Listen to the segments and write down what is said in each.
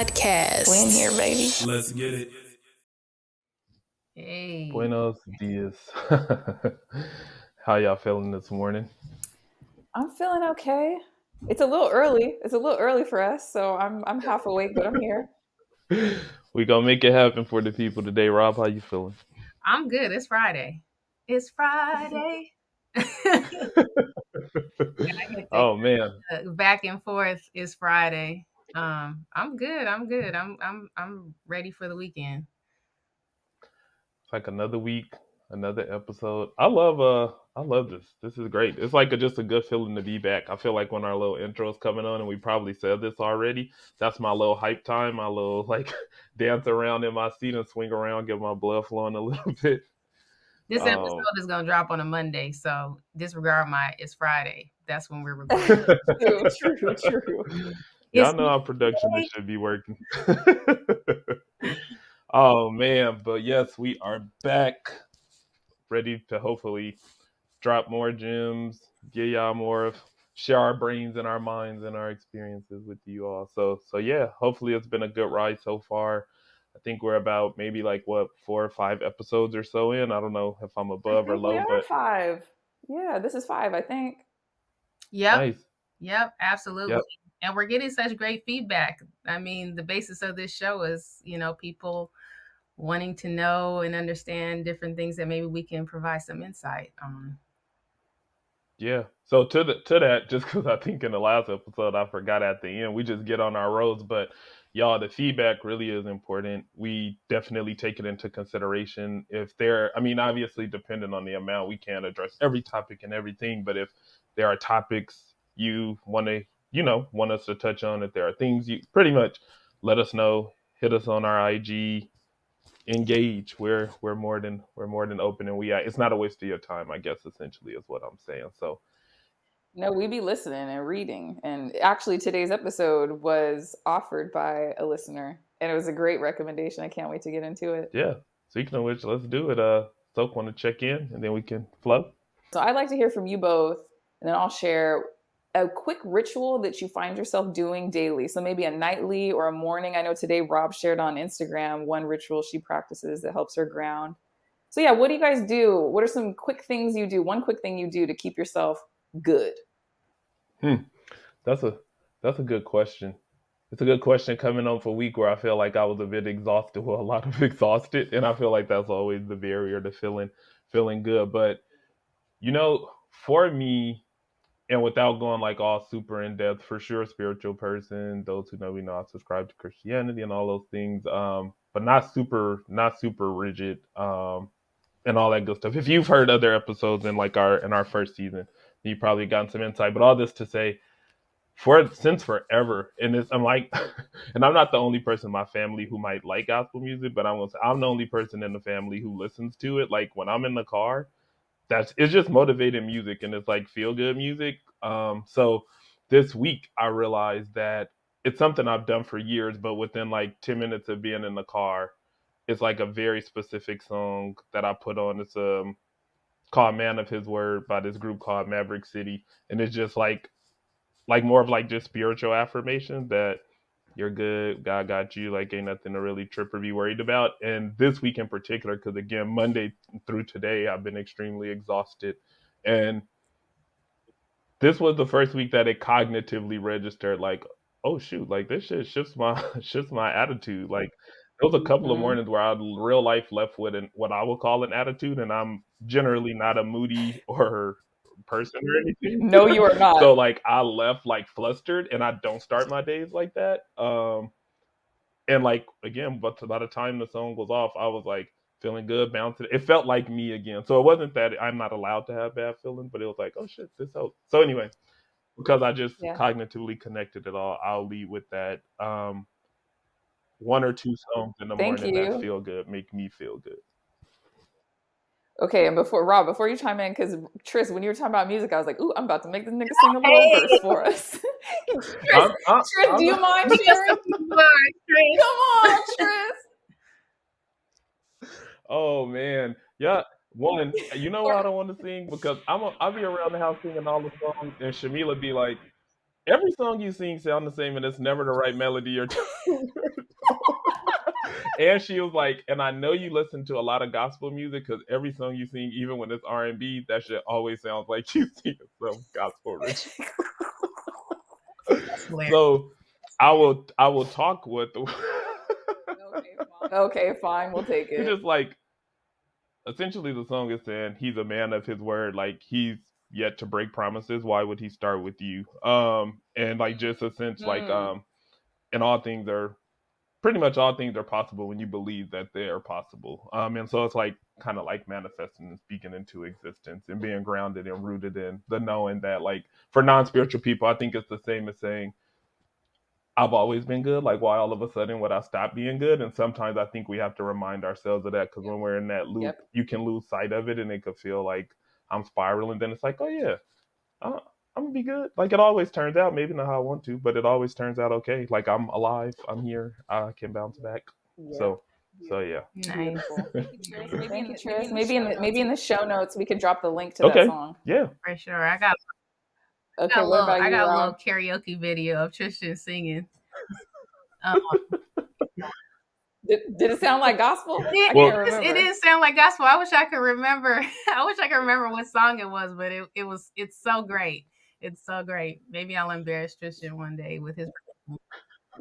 Podcast. We in here, baby. Let's get it. Hey. Buenos dias. How y'all feeling this morning? I'm feeling okay. It's a little early. It's a little early for us, so I'm half awake, but I'm here. We gonna make it happen for the people today. Rob, how you feeling? I'm good. It's Friday. It's Friday. Oh man. Back and forth is Friday. I'm good. I'm ready for the weekend. It's like another week, another episode. I love this. This is great. It's like just a good feeling to be back. I feel like when our little intro's coming on, and we probably said this already, that's my little hype time, my little like dance around in my seat and swing around, get my blood flowing a little bit. This episode is gonna drop on a Monday, so disregard my it's Friday. That's when we're recording. True. Y'all know how production this should be working. Oh man, but yes, we are back, ready to hopefully drop more gems, give y'all more of share our brains and our minds and our experiences with you all. So yeah, hopefully it's been a good ride so far. I think we're about maybe like 4 or 5 episodes or so in. I don't know if I'm above or low, but 5. Yeah, this is 5, I think. Yep. Nice. Yep, absolutely. Yep. And we're getting such great feedback. I mean, the basis of this show is, people wanting to know and understand different things that maybe we can provide some insight on. Yeah. So to that, just because I think in the last episode I forgot at the end, we just get on our roads, but y'all, the feedback really is important. We definitely take it into consideration. Obviously depending on the amount, we can't address every topic and everything, but if there are topics you want us to touch on, if there are things you pretty much let us know, hit us on our IG, engage. We're more than open, and it's not a waste of your time, I guess essentially is what I'm saying. So no, we be listening and reading. And actually today's episode was offered by a listener, and it was a great recommendation. I can't wait to get into it. Yeah. Speaking of which, let's do it. Soak want to check in and then we can flow. So I'd like to hear from you both, and then I'll share a quick ritual that you find yourself doing daily. So maybe a nightly or a morning. I know today Rob shared on Instagram one ritual she practices that helps her ground. So yeah, what do you guys do? What are some quick things you do? One quick thing you do to keep yourself good? That's a good question. It's a good question coming on for a week where I feel like I was a bit exhausted, well, a lot of exhausted, and I feel like that's always the barrier to feeling good. But for me, and without going like all super in depth, for sure, spiritual person. Those who know me know I subscribe to Christianity and all those things, but not super rigid, and all that good stuff. If you've heard other episodes in our first season, you probably gotten some insight. But all this to say, since forever, and I'm like, and I'm not the only person in my family who might like gospel music, but I'm gonna say I'm the only person in the family who listens to it. Like when I'm in the car, it's just motivated music and it's like feel good music. So this week I realized that it's something I've done for years, but within like 10 minutes of being in the car, it's like a very specific song that I put on. It's called Man of His Word by this group called Maverick City, and it's just like more of like just spiritual affirmation that you're good, God got you, like ain't nothing to really trip or be worried about. And this week in particular, because again, Monday through today, I've been extremely exhausted. And this was the first week that it cognitively registered like, oh shoot, like this shit shifts my attitude. Like there was a couple of mornings where I real life left with what I would call an attitude, and I'm generally not a moody or person or anything. No, you are not. So like I left like flustered, and I don't start my days like that. And like again, but by the time the song was off, I was like feeling good, bouncing. It felt like me again. So it wasn't that I'm not allowed to have bad feelings, but it was like, oh shit, this helps. So anyway, because I just cognitively connected it all, I'll lead with that. 1 or 2 songs in the morning that feel good make me feel good. Okay, and before you chime in, because Tris, when you were talking about music, I was like, ooh, I'm about to make this nigga sing a little verse for us. Tris, do you mind sharing? Come on, Tris. Oh man, yeah. One, you know why I don't want to sing? Because I'll be around the house singing all the songs, and Shamila be like, every song you sing sound the same, and it's never the right melody or tone. And she was like, and I know you listen to a lot of gospel music because every song you sing, even when it's R&B, that shit always sounds like you sing some gospel rich. That's hilarious. So I will talk with the Okay, fine, we'll take it's it. just like essentially the song is saying he's a man of his word, like he's yet to break promises. Why would he start with you? And like just a sense like and all things are pretty much all things are possible when you believe that they are possible. And so it's like kind of like manifesting and speaking into existence and being grounded and rooted in the knowing that like for non-spiritual people, I think it's the same as saying I've always been good. Like why all of a sudden would I stop being good? And sometimes I think we have to remind ourselves of that because when we're in that loop, Yep. you can lose sight of it and it could feel like I'm spiraling. Then it's like, oh yeah, I'm gonna be good. Like it always turns out, maybe not how I want to, but it always turns out okay. Like I'm alive, I'm here, I can bounce back. Yeah. So yeah. Nice. Thank you, Tris. Maybe in the show notes we could drop the link to Okay. that song. Yeah. For sure. I got Okay, a what about you, little Rob? karaoke video of Tristan singing. Did it sound like gospel? I It can't remember. didn't sound like gospel. I wish I could remember. I wish I could remember what song it was, but it's so great. It's so great. Maybe I'll embarrass Tristan one day with his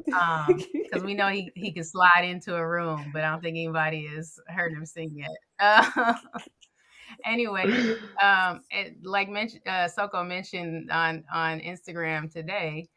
because we know he can slide into a room, but I don't think anybody has heard him sing yet. Anyway, Soko mentioned on Instagram today,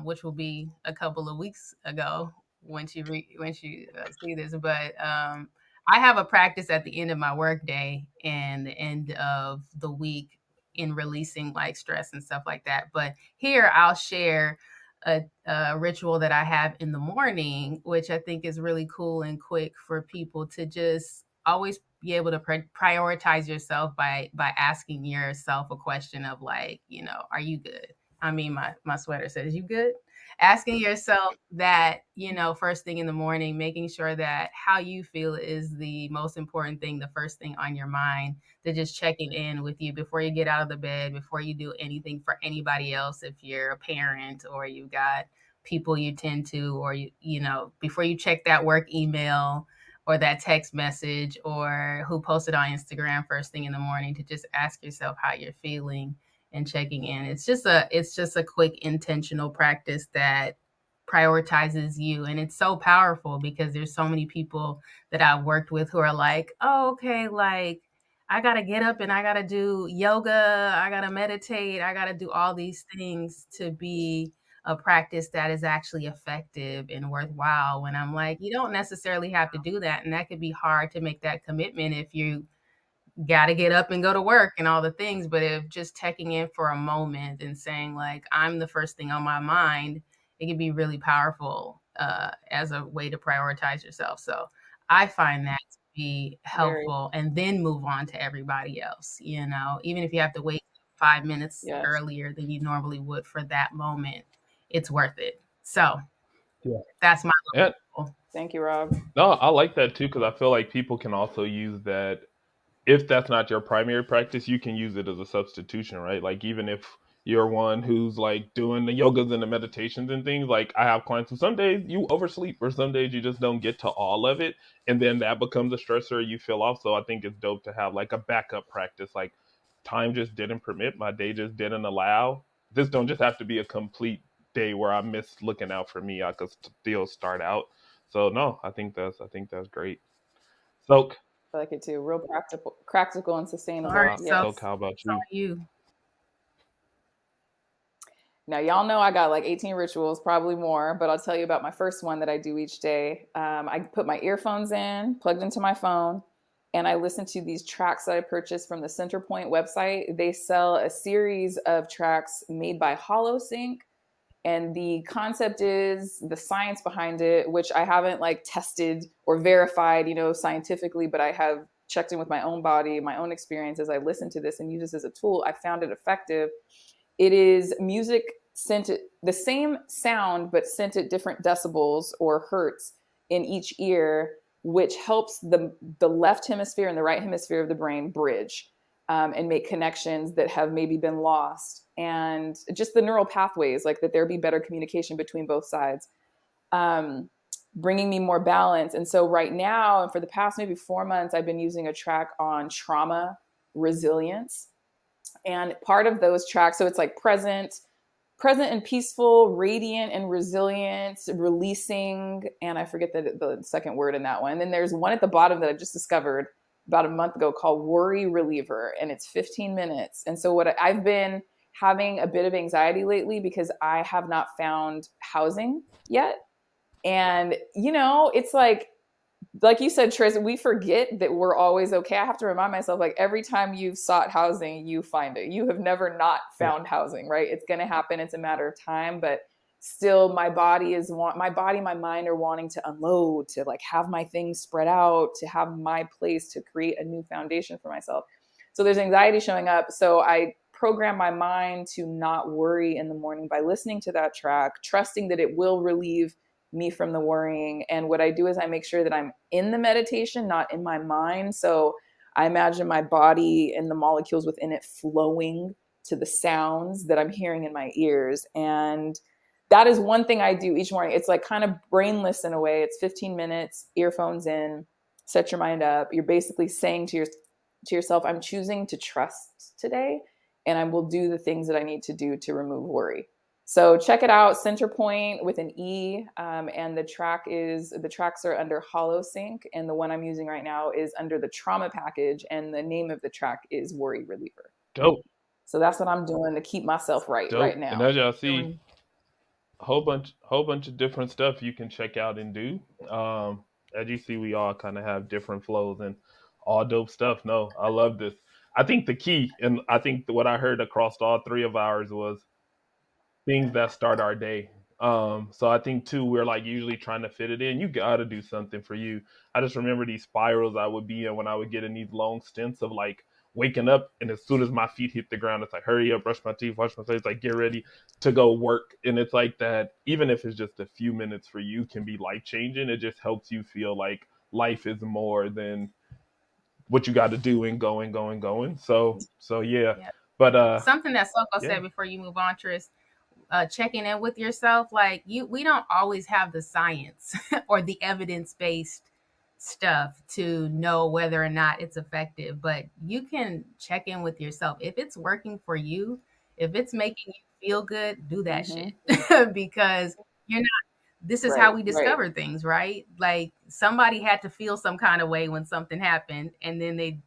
which will be a couple of weeks ago when she see this. But I have a practice at the end of my workday and the end of the week in releasing like stress and stuff like that. But here I'll share a ritual that I have in the morning, which I think is really cool and quick for people to just always be able to prioritize yourself by asking yourself a question of like, are you good? I mean, my sweater says, you good? Asking yourself that, first thing in the morning, making sure that how you feel is the most important thing, the first thing on your mind, to just checking in with you before you get out of the bed, before you do anything for anybody else, if you're a parent or you've got people you tend to, or before you check that work email or that text message or who posted on Instagram first thing in the morning, to just ask yourself how you're feeling and checking in. It's just a quick intentional practice that prioritizes you, and it's so powerful because there's so many people that I've worked with who are like, oh, okay, like I got to get up and I got to do yoga, I got to meditate, I got to do all these things to be a practice that is actually effective and worthwhile, when I'm like, you don't necessarily have to do that. And that could be hard to make that commitment if you got to get up and go to work and all the things. But if just checking in for a moment and saying like, I'm the first thing on my mind, it can be really powerful as a way to prioritize yourself. So I find that to be helpful, and then move on to everybody else, even if you have to wait 5 minutes earlier than you normally would for that moment, it's worth it. So that's my little. Thank you, Rob. No, I like that too, because I feel like people can also use that. If that's not your primary practice, you can use it as a substitution, right? Like even if you're one who's like doing the yogas and the meditations and things, like I have clients who some days you oversleep or some days you just don't get to all of it, and then that becomes a stressor, you feel off. So I think it's dope to have like a backup practice. Like time just didn't permit, my day just didn't allow. This don't just have to be a complete day where I miss looking out for me. I could still start out. So no, I think that's great. So I like it too. Real practical and sustainable. All right, so how about you? Now, y'all know I got like 18 rituals, probably more, but I'll tell you about my first one that I do each day. I put my earphones in, plugged into my phone, and I listen to these tracks that I purchased from the Centerpoint website. They sell a series of tracks made by HoloSync. And the concept is the science behind it, which I haven't like tested or verified, scientifically, but I have checked in with my own body, my own experience as I listen to this and use this as a tool. I found it effective. It is music sent at the same sound, but sent at different decibels or hertz in each ear, which helps the left hemisphere and the right hemisphere of the brain bridge and make connections that have maybe been lost. And just the neural pathways, like that there be better communication between both sides. bringing me more balance. And so right now, and for the past maybe 4 months, I've been using a track on trauma resilience. And part of those tracks, so it's like present and peaceful, radiant and resilient, releasing, and I forget the second word in that one. And then there's one at the bottom that I just discovered about a month ago called Worry Reliever, and it's 15 minutes. And so what I've been having a bit of anxiety lately because I have not found housing yet. And, it's like you said, Tris, we forget that we're always okay. I have to remind myself, like, every time you've sought housing, you find it. You have never not found housing, right? It's going to happen. It's a matter of time. But still, my my mind are wanting to unload, to like have my things spread out, to have my place, to create a new foundation for myself. So there's anxiety showing up. So I program my mind to not worry in the morning by listening to that track, trusting that it will relieve me from the worrying. And what I do is I make sure that I'm in the meditation, not in my mind. So I imagine my body and the molecules within it flowing to the sounds that I'm hearing in my ears. And that is one thing I do each morning. It's like kind of brainless in a way. It's 15 minutes, earphones in, set your mind up. You're basically saying to yourself, I'm choosing to trust today, and I will do the things that I need to do to remove worry. So check it out, Centerpoint with an E, and the tracks are under HoloSync, and the one I'm using right now is under the Trauma package, and the name of the track is Worry Reliever. Dope. So that's what I'm doing to keep myself right now. And as y'all see, a whole bunch of different stuff you can check out and do. As you see, we all kind of have different flows and all dope stuff. No, I love this. I think the key, and I think what I heard across all three of ours was things that start our day. So I think too, we're like usually trying to fit it in. You got to do something for you. I just remember these spirals I would be in when I would get in these long stints of like waking up, and as soon as my feet hit the ground, it's like, hurry up, brush my teeth, wash my face, like get ready to go work. And it's like that, even if it's just a few minutes for you, can be life changing. It just helps you feel like life is more than what you got to do and going. So yeah. But something that Soko said before you move on, Tris, checking in with yourself. Like we don't always have the science or the evidence-based stuff to know whether or not it's effective, but you can check in with yourself. If it's working for you, if it's making you feel good, do that shit. Because you're not, this is how we discover things, right? Like somebody had to feel some kind of way when something happened, and then they,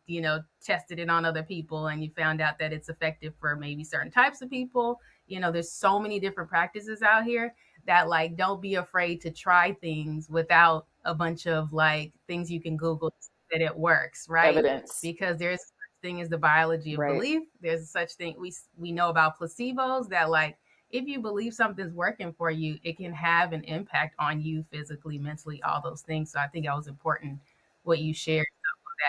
tested it on other people, and you found out that it's effective for maybe certain types of people. There's so many different practices out here that, like, don't be afraid to try things without a bunch of like things you can Google that it works, right? Evidence. Because there's such thing as the biology of belief. There's such thing we know about placebos, that like if you believe something's working for you, it can have an impact on you physically, mentally, all those things. So I think that was important what you shared,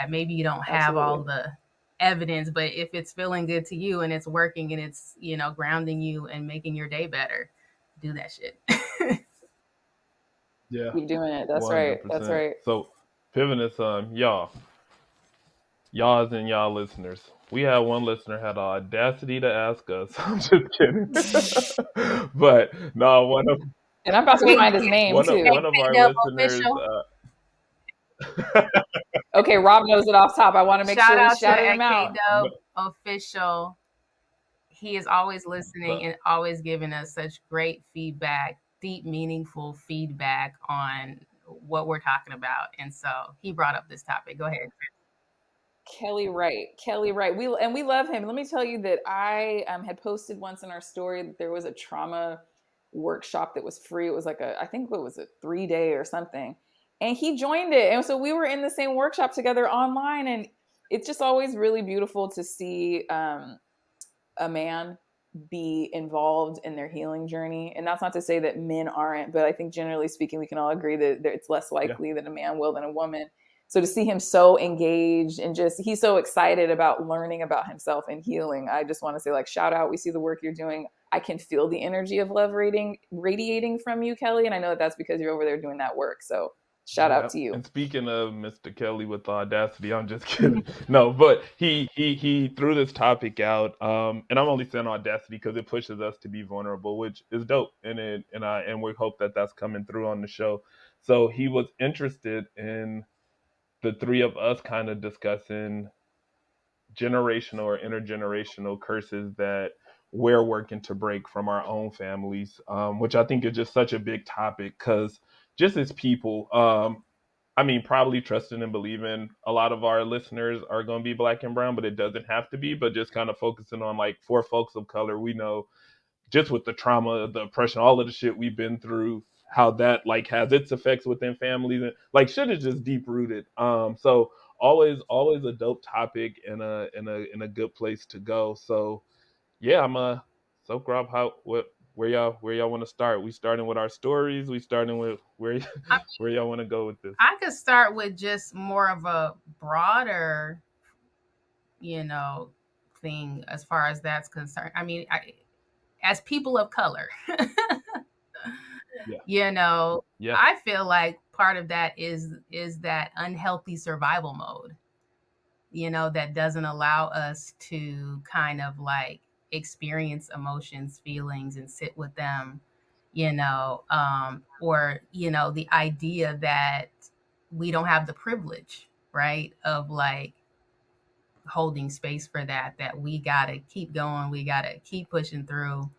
that maybe you don't have all the evidence, but if it's feeling good to you and it's working and it's, grounding you and making your day better, do that shit. Yeah. Keep doing it. That's 100%. Right. That's right. So pivoting some, y'all and y'all listeners. We had one listener had the audacity to ask us. I'm just kidding. But no, one of, and I'm about to find his name too. One of our listeners. Okay, Rob knows it off top. I want to make sure we shout him out. K-Dub official. He is always listening and always giving us such great feedback, deep, meaningful feedback on what we're talking about. And so he brought up this topic. Go ahead. Kelly Wright. We love him. Let me tell you that I had posted once in our story that there was a trauma workshop that was free. It was like I think it was a 3-day or something. And he joined it. And so we were in the same workshop together online. And it's just always really beautiful to see a man be involved in their healing journey. And that's not to say that men aren't, but I think generally speaking, we can all agree that it's less likely that a man will than a woman. So to see him so engaged and he's so excited about learning about himself and healing, I just want to say, like, shout out. We see the work you're doing. I can feel the energy of love radiating from you, Kelly. And I know that's because you're over there doing that work. So shout out to you. And speaking of Mr. Kelly with the audacity, I'm just kidding. No, but he threw this topic out, and I'm only saying audacity because it pushes us to be vulnerable, which is dope, and we hope that that's coming through on the show. So he was interested in the three of us kind of discussing generational or intergenerational curses that we're working to break from our own families, which I think is just such a big topic because just as people, I mean, probably trusting and believing a lot of our listeners are going to be black and brown, but it doesn't have to be. But just kind of focusing on like for folks of color, we know just with the trauma, the oppression, all of the shit we've been through, how that like has its effects within families, and like shit is just deep rooted. So always a dope topic and a good place to go. So yeah, so Grob, how what where y'all want to start? We starting with our stories. We starting with where I, where y'all want to go with this? I could start with just more of a broader, you know, thing as far as that's concerned. I mean, as people of color, Yeah, you know, yeah, I feel like part of that is that unhealthy survival mode, you know, that doesn't allow us to kind of like experience emotions, feelings, and sit with them, you know, or, you know, the idea that we don't have the privilege, right, of like holding space for that, that we got to keep going, we got to keep pushing through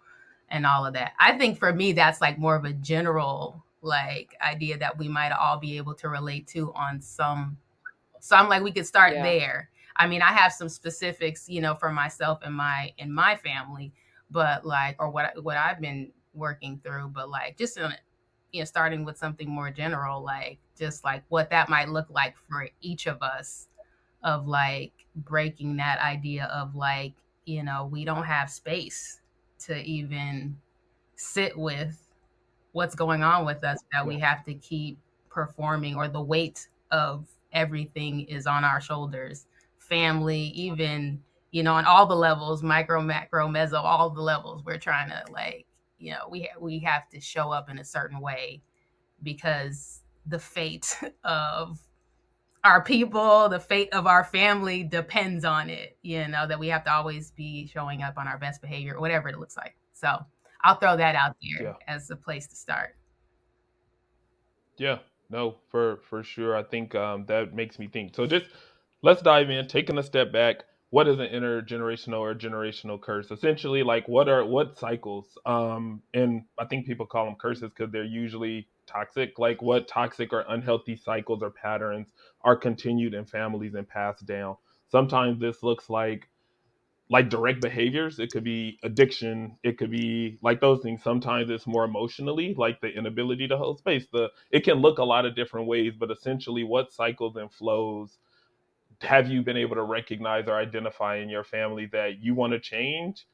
and all of that. I think for me, that's like more of a general like idea that we might all be able to relate to on some. So I'm like, we could start Yeah. there. I mean, I have some specifics, you know, for myself and my family, but like, or what I've been working through, but like, just in, you know, starting with something more general, like just like what that might look like for each of us, of like breaking that idea of like, you know, we don't have space to even sit with what's going on with us, that yeah, we have to keep performing, or the weight of everything is on our shoulders, family, even, you know, on all the levels, micro, macro, meso, all the levels, we're trying to like, you know, we have to show up in a certain way because the fate of our people, the fate of our family depends on it, you know, that we have to always be showing up on our best behavior, whatever it looks like. So I'll throw that out there yeah. as a place to start. Yeah, no, for sure. I think that makes me think. So just let's dive in, taking a step back. What is an intergenerational or generational curse? Essentially, like what cycles? And I think people call them curses because they're usually toxic. Like what toxic or unhealthy cycles or patterns are continued in families and passed down. Sometimes this looks like direct behaviors. It could be addiction. It could be like those things. Sometimes it's more emotionally, like the inability to hold space. It can look a lot of different ways, but essentially, what cycles and flows have you been able to recognize or identify in your family that you want to change?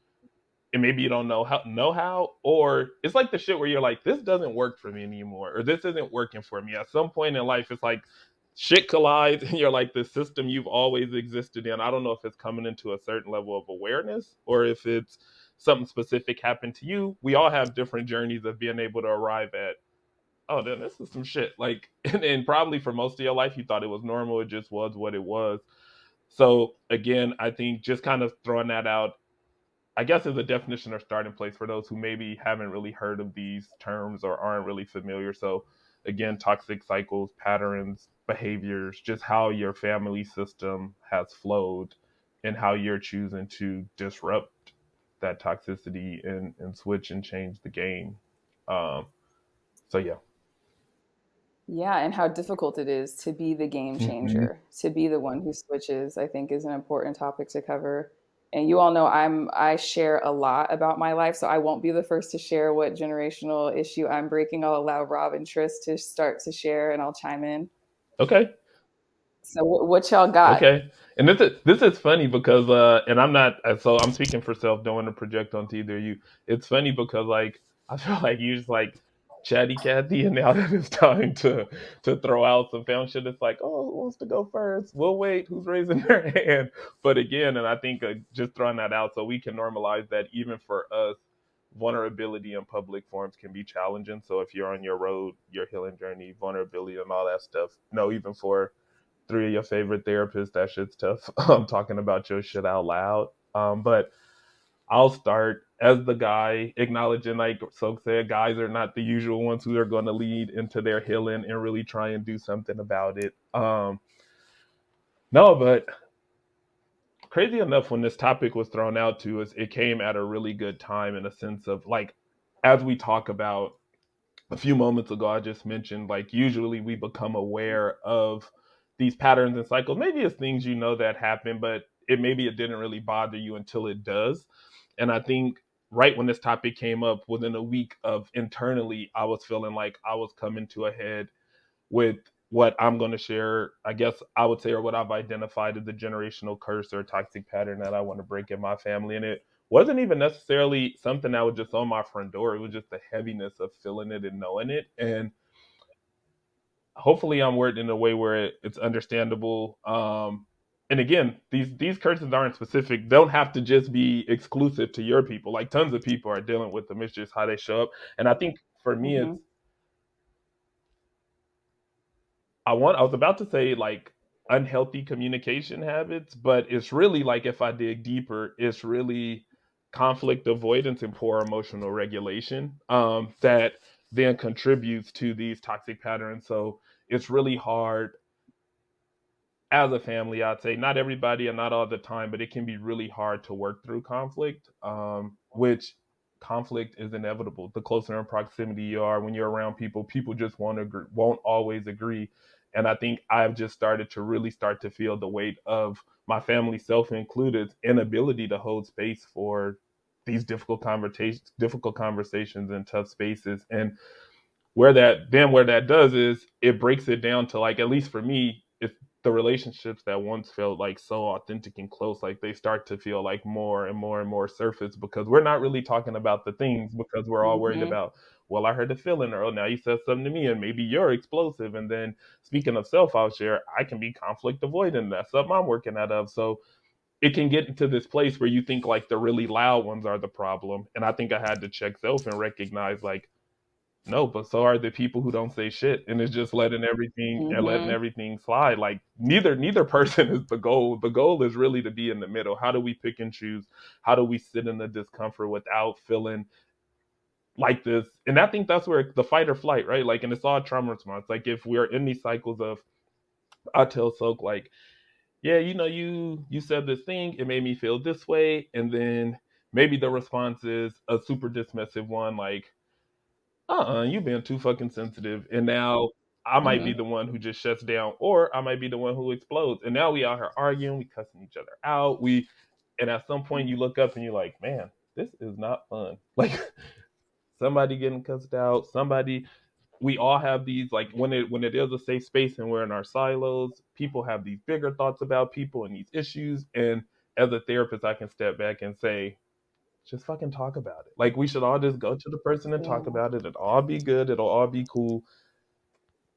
And maybe you don't know how, or it's like the shit where you're like, this doesn't work for me anymore, or this isn't working for me. At some point in life, it's like shit collides, and you're like, the system you've always existed in. I don't know if it's coming into a certain level of awareness or if it's something specific happened to you. We all have different journeys of being able to arrive at, oh, then this is some shit. Like, and probably for most of your life, you thought it was normal. It just was what it was. So again, I think just kind of throwing that out, I guess, is a definition or starting place for those who maybe haven't really heard of these terms or aren't really familiar. So, again, toxic cycles, patterns, behaviors, just how your family system has flowed and how you're choosing to disrupt that toxicity and switch and change the game. Um, so, yeah. Yeah, and how difficult it is to be the game Mm-hmm. changer, to be the one who switches, I think is an important topic to cover. And you all know I share a lot about my life, so I won't be the first to share what generational issue I'm breaking. I'll allow Rob and Tris to start to share, and I'll chime in. Okay. So what y'all got? Okay. And this is funny because and I'm not so I'm speaking for self, don't want to project onto either of you. It's funny because like I feel like you just like chatty Cathy, and now that it's time to throw out some film shit, it's like, oh, who wants to go first? We'll wait. Who's raising their hand? But again, and I think just throwing that out so we can normalize that even for us, vulnerability in public forums can be challenging. So if you're on your road, your healing journey, vulnerability and all that stuff, no, even for three of your favorite therapists, that shit's tough. Talking about your shit out loud. But I'll start as the guy, acknowledging, like Sok said, guys are not the usual ones who are going to lead into their healing and really try and do something about it. No, but crazy enough, when this topic was thrown out to us, it came at a really good time in a sense of like, as we talk about a few moments ago, I just mentioned like usually we become aware of these patterns and cycles. Maybe it's things you know that happen, but it didn't really bother you until it does. And I think right when this topic came up, within a week of internally, I was feeling like I was coming to a head with what I'm going to share. I guess I would say, or what I've identified as the generational curse or toxic pattern that I want to break in my family. And it wasn't even necessarily something that was just on my front door. It was just the heaviness of feeling it and knowing it. And hopefully I'm worded in a way where it's understandable. And again, these curses aren't specific. Don't have to just be exclusive to your people. Like tons of people are dealing with them. It's just how they show up. And I think for me, Mm-hmm. it's I was about to say like unhealthy communication habits, but it's really like if I dig deeper, it's really conflict avoidance and poor emotional regulation that then contributes to these toxic patterns. So it's really hard as a family, I'd say not everybody and not all the time, but it can be really hard to work through conflict, which conflict is inevitable. The closer in proximity you are when you're around people, people just won't always agree. And I think I've just started to really start to feel the weight of my family, self included, inability to hold space for these difficult conversations in tough spaces. And where that does is it breaks it down to like, at least for me, if the relationships that once felt like so authentic and close, like they start to feel like more and more and more surface because we're not really talking about the things because we're all worried Mm-hmm. about, well, I heard a feeling, or oh, now you said something to me and maybe you're explosive. And then speaking of self, I'll share, I can be conflict avoidant. That's something I'm working out of. So it can get into this place where you think like the really loud ones are the problem. And I think I had to check self and recognize like, no, but so are the people who don't say shit and it's just letting Mm-hmm. everything slide. Like neither person is the goal. The goal is really to be in the middle. How do we pick and choose? How do we sit in the discomfort without feeling like this? And I think that's where the fight or flight, right? Like, and it's all trauma response. Like if we're in these cycles of, I tell Soak like, yeah, you said this thing, it made me feel this way, and then maybe the response is a super dismissive one, like, you've been too fucking sensitive. And now I might be Mm-hmm. the one who just shuts down, or I might be the one who explodes. And now we out here arguing, we cussing each other out. And at some point you look up and you're like, man, this is not fun. Like somebody getting cussed out, we all have these like when it is a safe space and we're in our silos, people have these bigger thoughts about people and these issues. And as a therapist, I can step back and say, just fucking talk about it. Like we should all just go to the person and talk Yeah. about it. It'll all be good. It'll all be cool.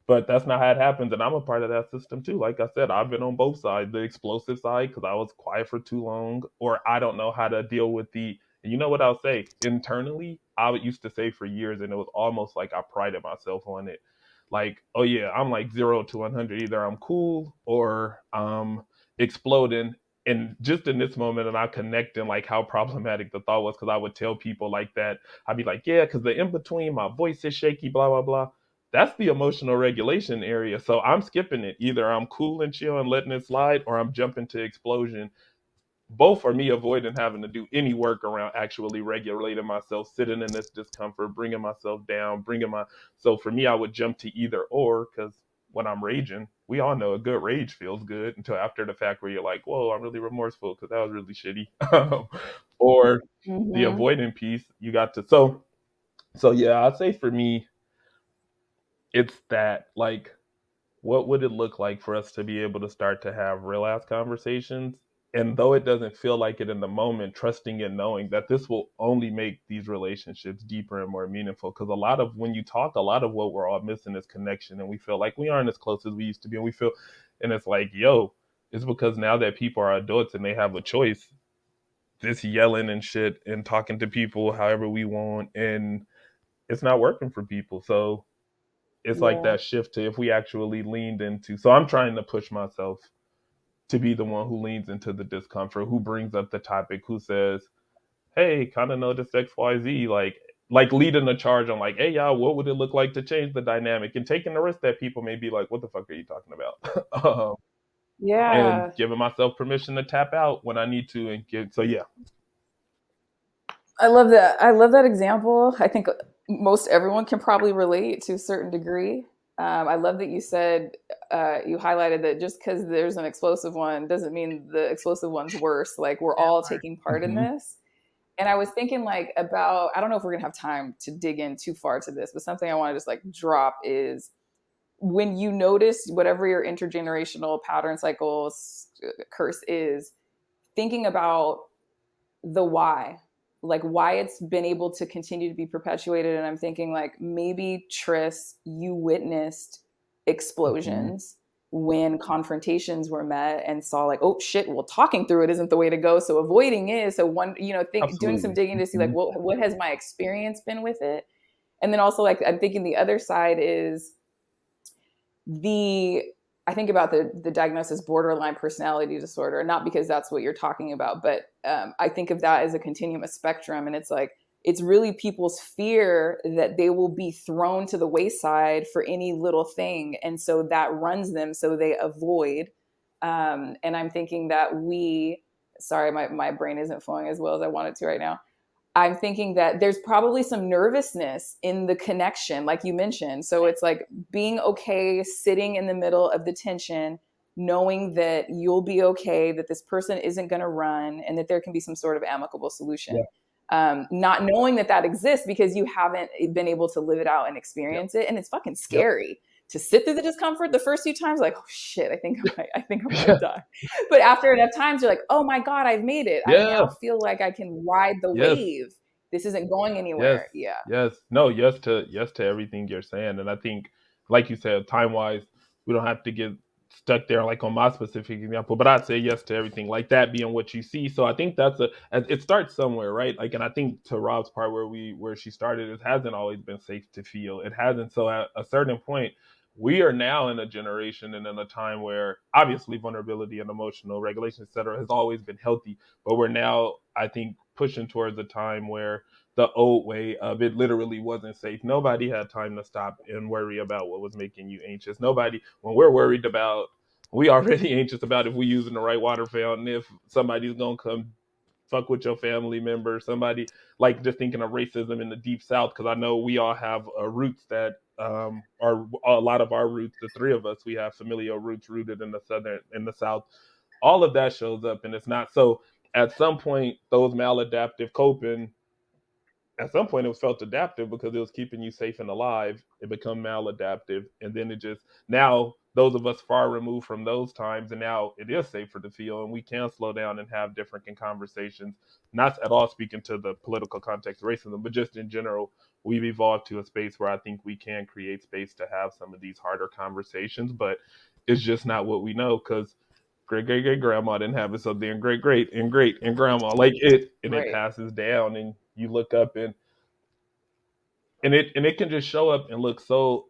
But that's not how it happens, and I'm a part of that system too. Like I said, I've been on both sides, the explosive side because I was quiet for too long, or I don't know how to deal with the. And you know what I'll say internally? I would used to say for years, and it was almost like I prided myself on it. Like, oh yeah, I'm like 0 to 100. Either I'm cool or I'm exploding. And just in this moment, and I connecting like how problematic the thought was because I would tell people like that. I'd be like, yeah, because the in between, my voice is shaky, blah blah blah. That's the emotional regulation area. So I'm skipping it. Either I'm cool and chill and letting it slide, or I'm jumping to explosion. Both are me avoiding having to do any work around actually regulating myself, sitting in this discomfort, bringing myself down, bringing my. So for me, I would jump to either or because when I'm raging, we all know a good rage feels good until after the fact where you're like, whoa, I'm really remorseful because that was really shitty. Or the Mm-hmm. avoiding piece, you got to. So yeah, I'd say for me, it's that like what would it look like for us to be able to start to have real ass conversations? And though it doesn't feel like it in the moment, trusting and knowing that this will only make these relationships deeper and more meaningful. Because a lot of when you talk, a lot of what we're all missing is connection, and we feel like we aren't as close as we used to be. And we feel, and it's like, yo, it's because now that people are adults and they have a choice, this yelling and shit and talking to people however we want, and it's not working for people. So it's like Yeah. that shift to if we actually leaned into. So I'm trying to push myself to be the one who leans into the discomfort, who brings up the topic, who says, hey, kind of noticed XYZ, like leading the charge on like, hey y'all, what would it look like to change the dynamic, and taking the risk that people may be like, what the fuck are you talking about? And Yeah. giving myself permission to tap out when I need to and get, so yeah. I love that. I love that example. I think most everyone can probably relate to a certain degree. I love that you said, you highlighted that just because there's an explosive one doesn't mean the explosive one's worse. Like we're That all part. taking part in Hmm. this. And I was thinking like about, I don't know if we're gonna have time to dig in too far to this, but something I want to just like drop is when you notice whatever your intergenerational pattern cycles curse is, thinking about the why, like why it's been able to continue to be perpetuated. And I'm thinking like maybe Tris, you witnessed Hmm. explosions when confrontations were met and saw like, oh shit, well talking through it isn't the way to go, so avoiding is. So one, think doing some Absolutely. digging to see like Hmm. what has my experience been with it. And then also like I'm thinking the other side is the I think about the diagnosis borderline personality disorder, not because that's what you're talking about, but I think of that as a continuum, a spectrum, and it's like it's really people's fear that they will be thrown to the wayside for any little thing, and so that runs them, so they avoid. And I'm thinking that sorry, my brain isn't flowing as well as I want it to right now. I'm thinking that there's probably some nervousness in the connection, like you mentioned. So it's like being okay sitting in the middle of the tension, knowing that you'll be okay, that this person isn't going to run, and that there can be some sort of amicable Yeah. solution. Not knowing that that exists because you haven't been able to live it out and Yep. experience it. And it's fucking Yep. scary to sit through the discomfort the first few times, like, oh shit, I think I'm gonna Yeah. die. But after enough times, you're like, oh my God, I've made it. I Yeah. now feel like I can ride the Yes. wave. This isn't going Yes. anywhere. Yeah. Yes. No, yes to everything you're saying. And I think, like you said, time wise, we don't have to get stuck there like on my specific example, but I'd say yes to everything, like that being what you see. So I think it starts somewhere, right? Like, and I think to Rob's part where she started, it hasn't always been safe to feel. It hasn't. So at a certain point, we are now in a generation and in a time where obviously vulnerability and emotional regulation, et cetera, has always been healthy. But we're now, I think, pushing towards a time where the old way of it literally wasn't safe. Nobody had time to stop and worry about what was making you anxious. Nobody, when we're worried about, we already anxious about if we're using the right water fountain, if somebody's gonna come fuck with your family member, somebody, like just thinking of racism in the deep south, because I know we all have roots that are a lot of our roots, the three of us, we have familial roots rooted in the south. All of that shows up, and it's not so. At some point, those maladaptive coping, at some point it was felt adaptive because it was keeping you safe and alive. It become maladaptive, and then it just, now those of us far removed from those times, and now it is safer to feel, and we can slow down and have different conversations. Not at all speaking to the political context of racism, but just in general, we've evolved to a space where I think we can create space to have some of these harder conversations, but it's just not what we know because great great great grandma didn't have it, so then great great and great and grandma, like it, and it Right. passes down, and you look up and it can just show up and look so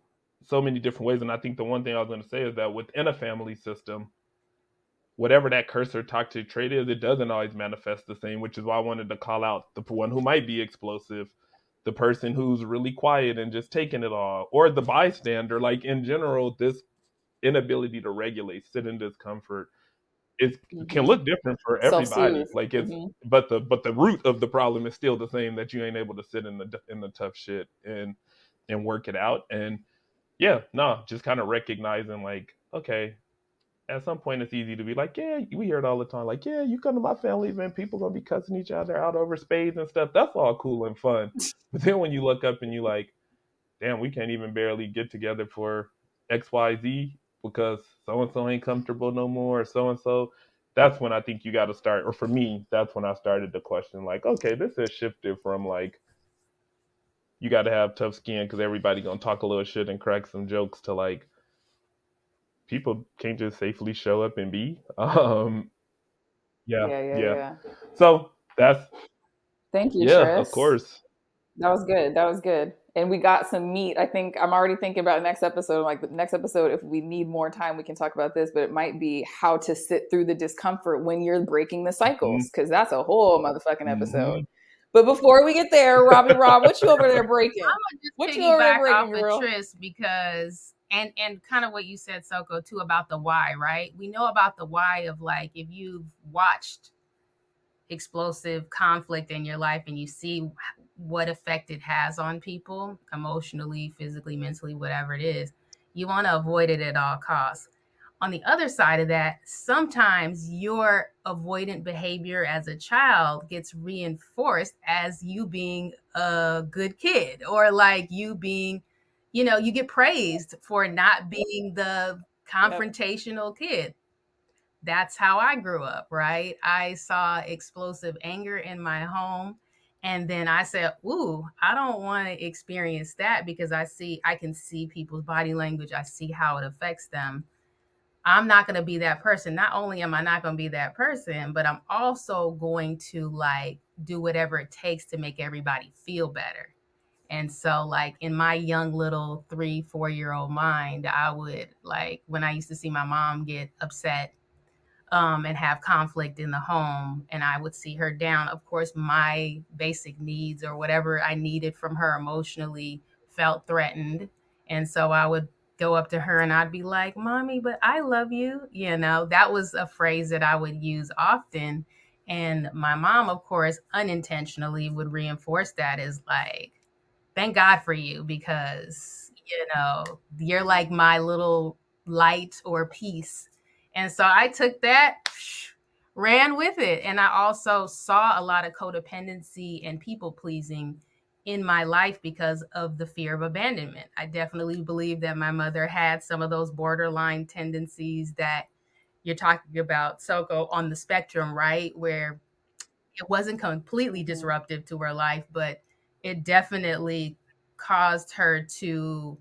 many different ways. And I think the one thing I was going to say is that within a family system, whatever that curse or toxic trait is, it doesn't always manifest the same, which is why I wanted to call out the one who might be explosive, the person who's really quiet and just taking it all, or the bystander. Like in general, this inability to regulate, sit in discomfort, it can Mm-hmm. look different for everybody. Self-soothe. Like it's, Mm-hmm. but the root of the problem is still the same, that you ain't able to sit in the tough shit and work it out. And yeah, no, just kind of recognizing like, okay, at some point it's easy to be like, yeah, we hear it all the time, like, yeah, you come to my family event, people gonna be cussing each other out over spades and stuff. That's all cool and fun. But then when you look up and you like, damn, we can't even barely get together for XYZ because so and so ain't comfortable no more, or so and so. That's when I think you got to start, or for me, that's when I started to question, like, okay, this has shifted from like, you got to have tough skin because everybody gonna talk a little shit and crack some jokes, to like, people can't just safely show up and be. Yeah, Yeah, yeah, yeah. yeah. So that's, Thank you, yeah, of Tris. course. That was good. That was good. And we got some meat. I think I'm already thinking about next episode. Like the next episode, if we need more time, we can talk about this, but it might be how to sit through the discomfort when you're breaking the Mm-hmm. cycles, because that's a whole motherfucking Mm-hmm. episode. But before we get there, Robbie Rob, what you over there breaking? I'm gonna just What you over there piggyback breaking, off of girl? Tris because and kind of what you said, Soko, too, about the why, right? We know about the why of like if you've watched explosive conflict in your life and you see what effect it has on people emotionally, physically, mentally, whatever it is, you want to avoid it at all costs. On the other side of that, sometimes your avoidant behavior as a child gets reinforced as you being a good kid, or like you being, you get praised for not being the confrontational kid. That's how I grew up, right? I saw explosive anger in my home. And then I said, ooh, I don't want to experience that because I can see people's body language. I see how it affects them. I'm not going to be that person. Not only am I not going to be that person, but I'm also going to like do whatever it takes to make everybody feel better. And so, like, in my young little 3, 4 year old mind, I would like when I used to see my mom get upset and have conflict in the home, and I would see her down. Of course, my basic needs or whatever I needed from her emotionally felt threatened. And so I would go up to her and I'd be like, Mommy, but I love you. That was a phrase that I would use often. And my mom, of course, unintentionally would reinforce that as like, thank God for you because, you're like my little light or peace. And so I took that, ran with it. And I also saw a lot of codependency and people pleasing in my life because of the fear of abandonment. I definitely believe that my mother had some of those borderline tendencies that you're talking about, Soko, on the spectrum, right? Where it wasn't completely disruptive to her life, but it definitely caused her to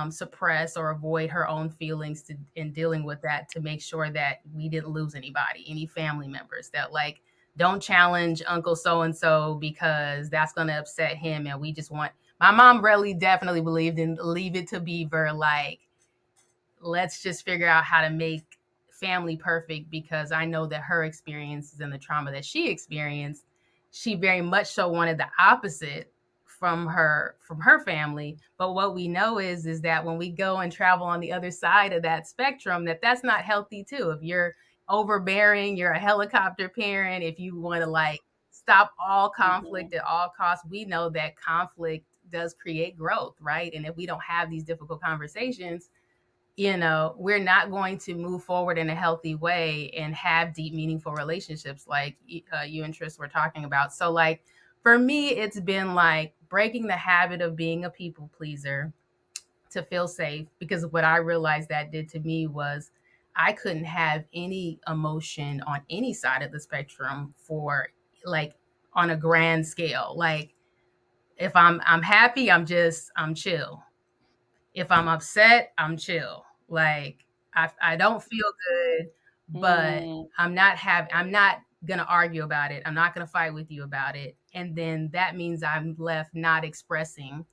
suppress or avoid her own feelings in dealing with that, to make sure that we didn't lose anybody, any family members, that like, don't challenge Uncle so and so because that's going to upset him. And we just want, my mom really definitely believed in leave it to Beaver. Like, let's just figure out how to make family perfect, because I know that her experiences and the trauma that she experienced, she very much so wanted the opposite from her family. But what we know is that when we go and travel on the other side of that spectrum, that's not healthy too. If you're overbearing, you're a helicopter parent, if you want to like stop all conflict at all costs, we know that conflict does create growth, right? And if we don't have these difficult conversations, we're not going to move forward in a healthy way and have deep, meaningful relationships like you and Tris were talking about. So like, for me, it's been like breaking the habit of being a people pleaser to feel safe, because what I realized that did to me was I couldn't have any emotion on any side of the spectrum for like on a grand scale. Like if I'm happy, I'm chill. If I'm upset, I'm chill. Like I don't feel good, but I'm not gonna argue about it. I'm not gonna fight with you about it. And then that means I'm left not expressing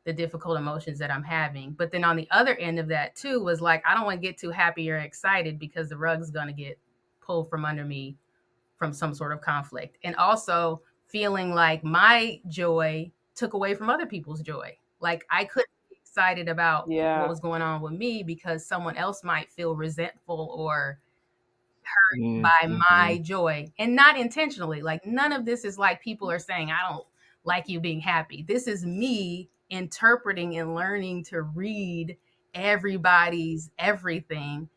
the difficult emotions that I'm having. But then on the other end of that too was like, I don't want to get too happy or excited because the rug's gonna get pulled from under me from some sort of conflict. And also feeling like my joy took away from other people's joy. Like I couldn't be excited about what was going on with me because someone else might feel resentful or hurt by my joy, and not intentionally. Like none of this is like people are saying, I don't like you being happy. This is me interpreting and learning to read everybody's everything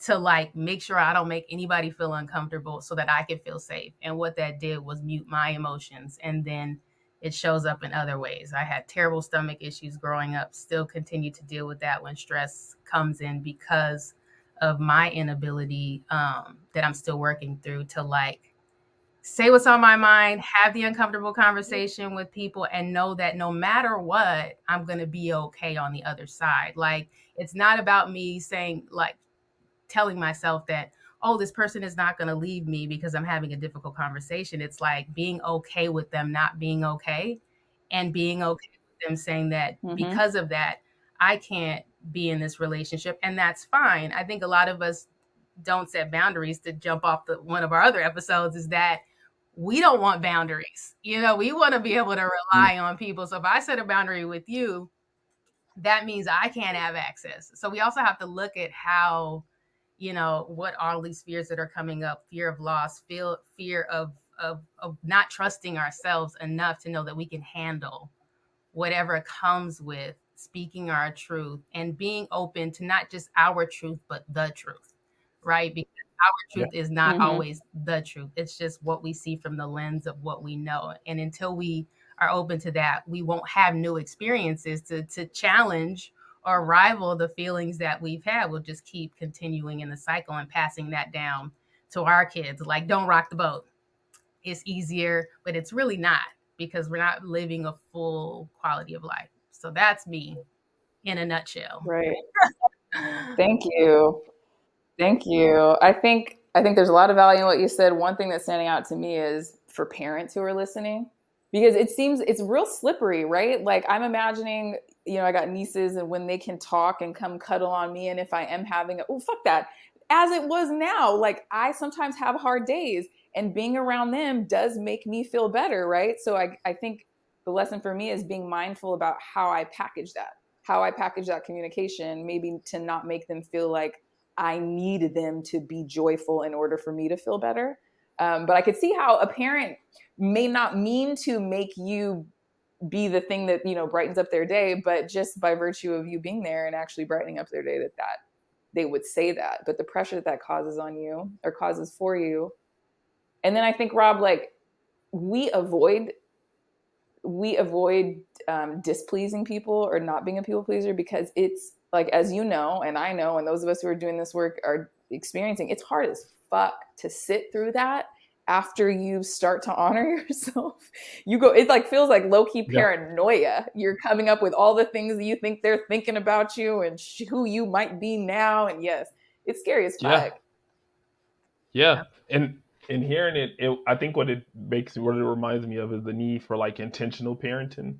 to like make sure I don't make anybody feel uncomfortable so that I can feel safe. And what that did was mute my emotions. And then it shows up in other ways. I had terrible stomach issues growing up, still continue to deal with that when stress comes in because of my inability that I'm still working through to like say what's on my mind, have the uncomfortable conversation with people, and know that no matter what, I'm going to be okay on the other side. Like, it's not about me saying, like, telling myself that, oh, this person is not going to leave me because I'm having a difficult conversation. It's like being okay with them not being okay, and being okay with them saying that because of that, I can't be in this relationship, and that's fine. I think a lot of us don't set boundaries, to jump off one of our other episodes, is that we don't want boundaries. We want to be able to rely on people. So if I set a boundary with you, that means I can't have access. So we also have to look at how, what all these fears that are coming up, fear of loss, fear of not trusting ourselves enough to know that we can handle whatever comes with speaking our truth and being open to not just our truth, but the truth, right? Because our Yeah. truth is not Mm-hmm. always the truth. It's just what we see from the lens of what we know. And until we are open to that, we won't have new experiences to challenge or rival the feelings that we've had. We'll just keep continuing in the cycle and passing that down to our kids. Like, don't rock the boat. It's easier, but it's really not, because we're not living a full quality of life. So that's me in a nutshell. Right. Thank you. Thank you. I think there's a lot of value in what you said. One thing that's standing out to me is for parents who are listening, because it seems it's real slippery, right? Like I'm imagining, I got nieces and when they can talk and come cuddle on me, and if I am having oh fuck that, as it was now, like I sometimes have hard days, and being around them does make me feel better, right? So I think the lesson for me is being mindful about how I package that communication, maybe to not make them feel like I need them to be joyful in order for me to feel better. But I could see how a parent may not mean to make you be the thing that brightens up their day, but just by virtue of you being there and actually brightening up their day, that they would say that. But the pressure that causes on you or causes for you, and then I think, Rob, like we avoid displeasing people or not being a people pleaser, because it's like, as you know, and I know, and those of us who are doing this work are experiencing, it's hard as fuck to sit through that after you start to honor yourself. It like feels like low-key Yeah. paranoia. You're coming up with all the things that you think they're thinking about you and who you might be now. And yes, it's scary as Yeah. fuck. Yeah. And hearing I think what it reminds me of is the need for like intentional parenting.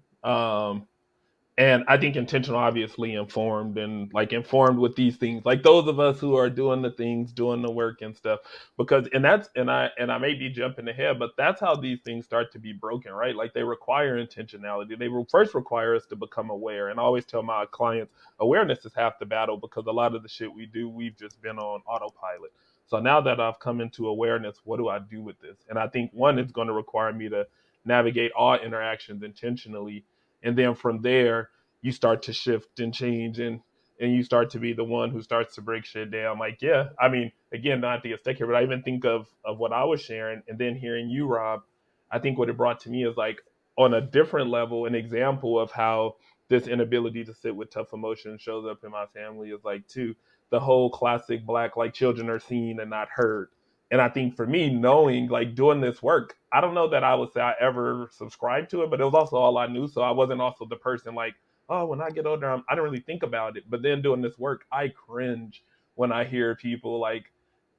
And I think intentional, obviously informed with these things, like those of us who are doing the things, doing the work and stuff, because, and I may be jumping ahead, but that's how these things start to be broken, right? Like they require intentionality. They will first require us to become aware. And I always tell my clients, awareness is half the battle, because a lot of the shit we do, we've just been on autopilot. So now that I've come into awareness, what do I do with this? And I think one, it's going to require me to navigate all interactions intentionally, and then from there you start to shift and change, and you start to be the one who starts to break shit down. Like, yeah, I mean, again, not to get stuck here, but I even think of what I was sharing, and then hearing you, Rob. I think what it brought to me is like, on a different level, an example of how this inability to sit with tough emotions shows up in my family is like, too, the whole classic black, like, children are seen and not heard. And I think for me, knowing, like, doing this work, I don't know that I would say I ever subscribed to it, but it was also all I knew. So I wasn't also the person like, oh, when I get older, I don't really think about it. But then doing this work, I cringe when I hear people like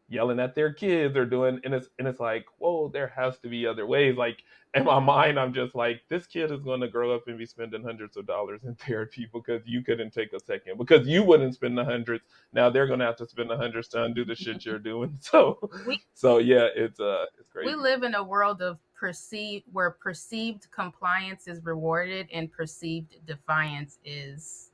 yelling at their kids or doing, and it's like, whoa, there has to be other ways. Like in my mind, I'm just like, this kid is going to grow up and be spending hundreds of dollars in therapy because you couldn't take a second, because you wouldn't spend the hundreds. Now they're going to have to spend the hundreds to undo the shit you're doing. So, We so yeah, it's we crazy. live in a world of perceived compliance is rewarded and perceived defiance is,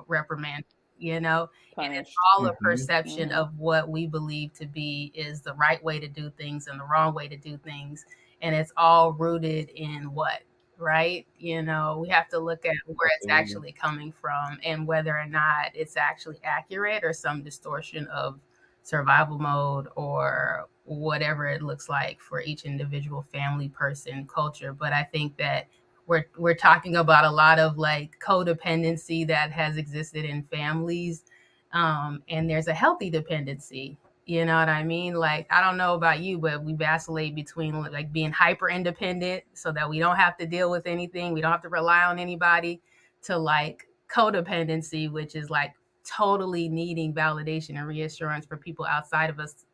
reprimanded, and it's Punished. all a Hmm. perception Mm-hmm. of what we believe to be is the right way to do things and the wrong way to do things. And it's all rooted in what, right? We have to look at where it's Absolutely. actually coming from and whether or not it's actually accurate or some distortion of survival mode or whatever it looks like for each individual family, person, culture. But I think that we're talking about a lot of like codependency that has existed in families, and there's a healthy dependency. You know what I mean? Like, I don't know about you, but we vacillate between like being hyper independent so that we don't have to deal with anything, we don't have to rely on anybody, to like codependency, which is like totally needing validation and reassurance for people outside of us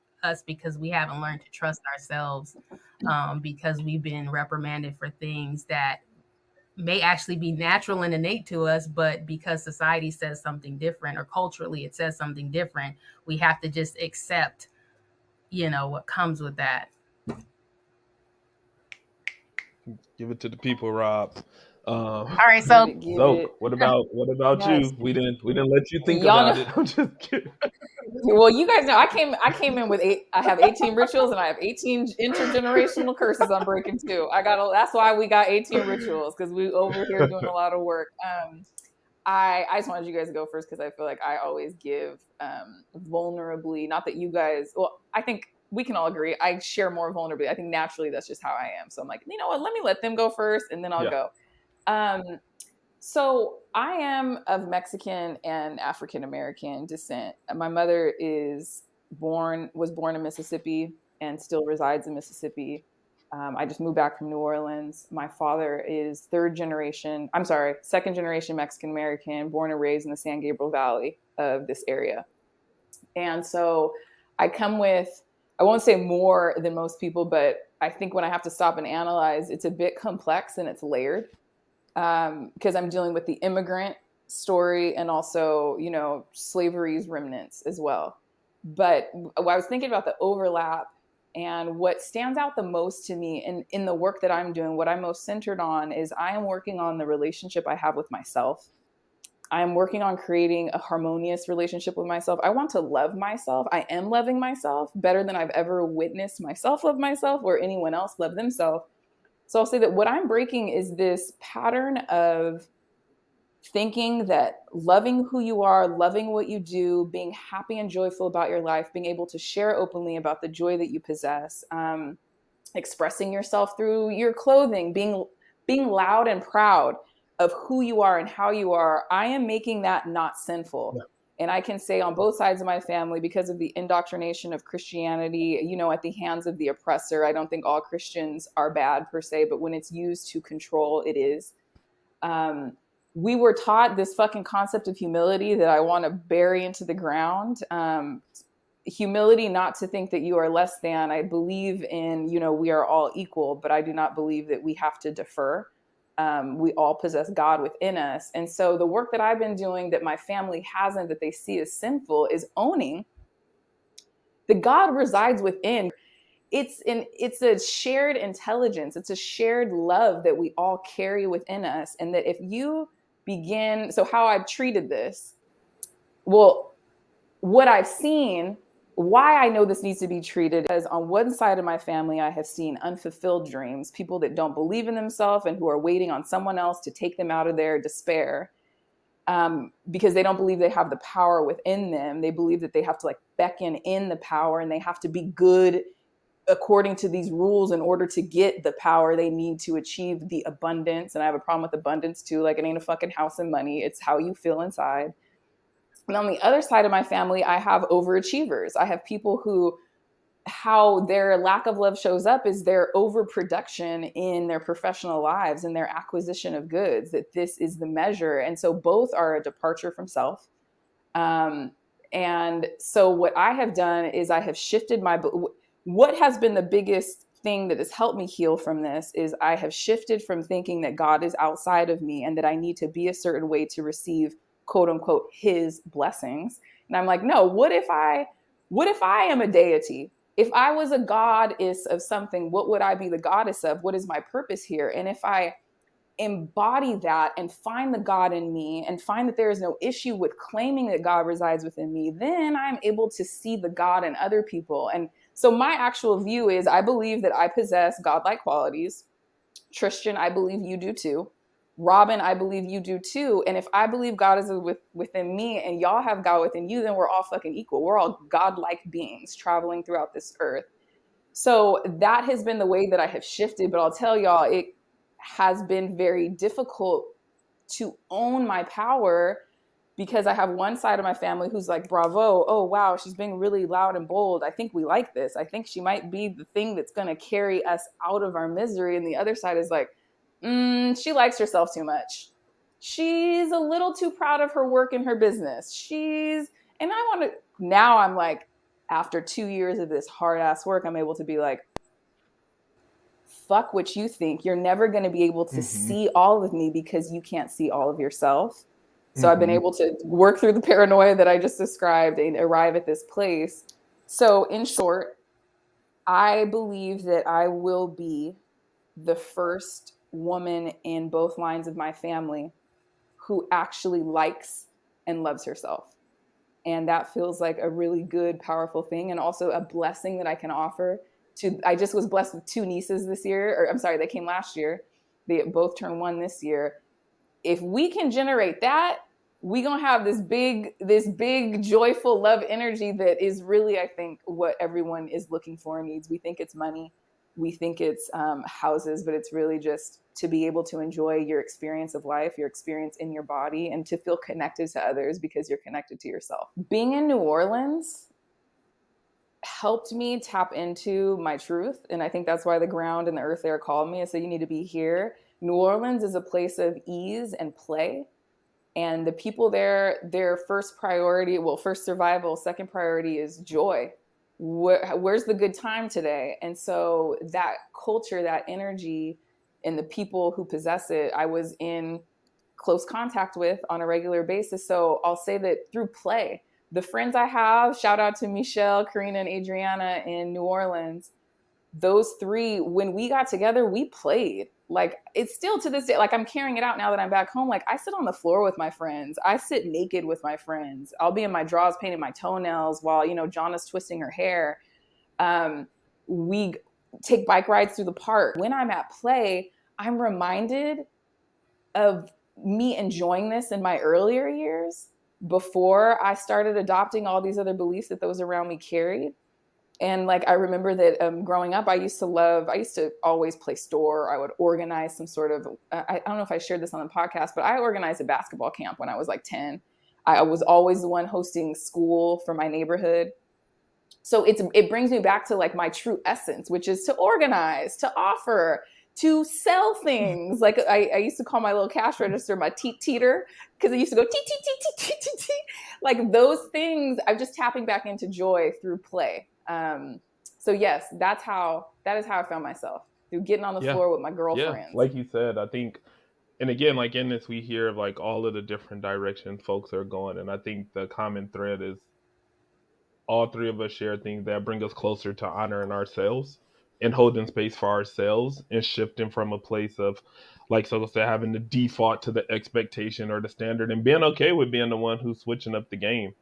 because we haven't learned to trust ourselves, because we've been reprimanded for things that may actually be natural and innate to us, but because society says something different or culturally it says something different, we have to just accept, what comes with that. Give it to the people, Rob. All right, so Give So it. what about Yes. you? We didn't let you think Y'all about know. it. I'm just kidding. Well, you guys know I came in with I have 18 rituals and I have 18 intergenerational curses I'm breaking too. That's why we got 18 rituals, because we over here doing a lot of work. I just wanted you guys to go first because I feel like I always give vulnerably. Not that you guys. Well, I think we can all agree. I share more vulnerably. I think naturally that's just how I am. So I'm like, you know what? Let them go first, and then I'll Yeah. go. Um, so I am of Mexican and African American descent. My mother was born in Mississippi and still resides in Mississippi. I just moved back from New Orleans. My father is second generation Mexican American, born and raised in the San Gabriel Valley of this area. And so I come with, I won't say more than most people, but I think when I have to stop and analyze, it's a bit complex and it's layered, because I'm dealing with the immigrant story and also, slavery's remnants as well. But I was thinking about the overlap, and what stands out the most to me in the work that I'm doing, what I'm most centered on is I am working on the relationship I have with myself. I am working on creating a harmonious relationship with myself. I want to love myself. I am loving myself better than I've ever witnessed myself love myself or anyone else love themselves. So I'll say that what I'm breaking is this pattern of thinking that loving who you are, loving what you do, being happy and joyful about your life, being able to share openly about the joy that you possess, expressing yourself through your clothing, being loud and proud of who you are and how you are. I am making that not sinful. Yeah. And I can say on both sides of my family, because of the indoctrination of Christianity, at the hands of the oppressor, I don't think all Christians are bad per se, but when it's used to control, it is. We were taught this fucking concept of humility that I want to bury into the ground. Humility, not to think that you are less than. I believe in, we are all equal, but I do not believe that we have to defer. We all possess God within us. And so the work that I've been doing that my family hasn't, that they see as sinful, is owning that God resides within. It's a shared intelligence. It's a shared love that we all carry within us. And that if you begin, so how I've treated this, well, what I've seen, why I know this needs to be treated, is on one side of my family, I have seen unfulfilled dreams, people that don't believe in themselves and who are waiting on someone else to take them out of their despair, because they don't believe they have the power within them. They believe that they have to beckon in the power, and they have to be good according to these rules in order to get the power they need to achieve the abundance. And I have a problem with abundance too. It ain't a fucking house and money. It's how you feel inside. And on the other side of my family, I have overachievers. I have people who, how their lack of love shows up is their overproduction in their professional lives and their acquisition of goods, that this is the measure. And so both are a departure from self. And so what I have done is I have shifted what has been the biggest thing that has helped me heal from this is I have shifted from thinking that God is outside of me and that I need to be a certain way to receive, quote unquote, his blessings. And I'm like, no, what if I am a deity? If I was a goddess of something, what would I be the goddess of? What is my purpose here? And if I embody that and find the God in me and find that there is no issue with claiming that God resides within me, then I'm able to see the God in other people. And so my actual view is I believe that I possess godlike qualities. Tristan, I believe you do too. Robin, I believe you do too. And if I believe God is within me and y'all have God within you, then we're all fucking equal. We're all godlike beings traveling throughout this earth. So that has been the way that I have shifted. But I'll tell y'all, it has been very difficult to own my power, because I have one side of my family who's like, bravo, oh, wow, she's being really loud and bold. I think we like this. I think she might be the thing that's going to carry us out of our misery. And the other side is like, she likes herself too much. She's a little too proud of her work and her business. Now I'm like, after 2 years of this hard ass work, I'm able to be like, fuck what you think. You're never going to be able to see all of me because you can't see all of yourself. So I've been able to work through the paranoia that I just described and arrive at this place. So in short, I believe that I will be the first woman in both lines of my family who actually likes and loves herself. And that feels like a really good, powerful thing, and also a blessing that I can offer to. I just was blessed with two nieces this year, or I'm sorry, they came last year. They both turned one this year. If we can generate that, we gonna have this big, joyful love energy that is really, I think, what everyone is looking for and needs. We think it's money, we think it's houses, but it's really just to be able to enjoy your experience of life, your experience in your body, and to feel connected to others because you're connected to yourself. Being in New Orleans helped me tap into my truth. And I think that's why the ground and the earth there called me and said, you need to be here. New Orleans is a place of ease and play. And the people there, their first priority, well, first survival, second priority is joy. Where's the good time today? And so that culture, that energy, and the people who possess it, I was in close contact with on a regular basis. So I'll say that through play, the friends I have, shout out to Michelle, Karina, and Adriana in New Orleans, those three, when we got together, we played. Like, it's still to this day, like I'm carrying it out now that I'm back home. Like, I sit on the floor with my friends. I sit naked with my friends. I'll be in my drawers painting my toenails while, Jana's twisting her hair. We take bike rides through the park. When I'm at play, I'm reminded of me enjoying this in my earlier years before I started adopting all these other beliefs that those around me carried. And like, I remember that growing up, I used to always play store. I would organize some sort of, I don't know if I shared this on the podcast, but I organized a basketball camp when I was like 10. I was always the one hosting school for my neighborhood. So it brings me back to like my true essence, which is to organize, to offer, to sell things. Like I used to call my little cash register my teeter, because it used to go teet, teet, teet, teet, teet, teet, teet. Like those things, I'm just tapping back into joy through play. So yes, that is how I found myself, through getting on the floor with my girlfriends. Like you said, I think, and again, like in this, we hear of like all of the different directions folks are going. And I think the common thread is all three of us share things that bring us closer to honoring ourselves and holding space for ourselves and shifting from a place of, like so said, having to default to the expectation or the standard and being okay with being the one who's switching up the game.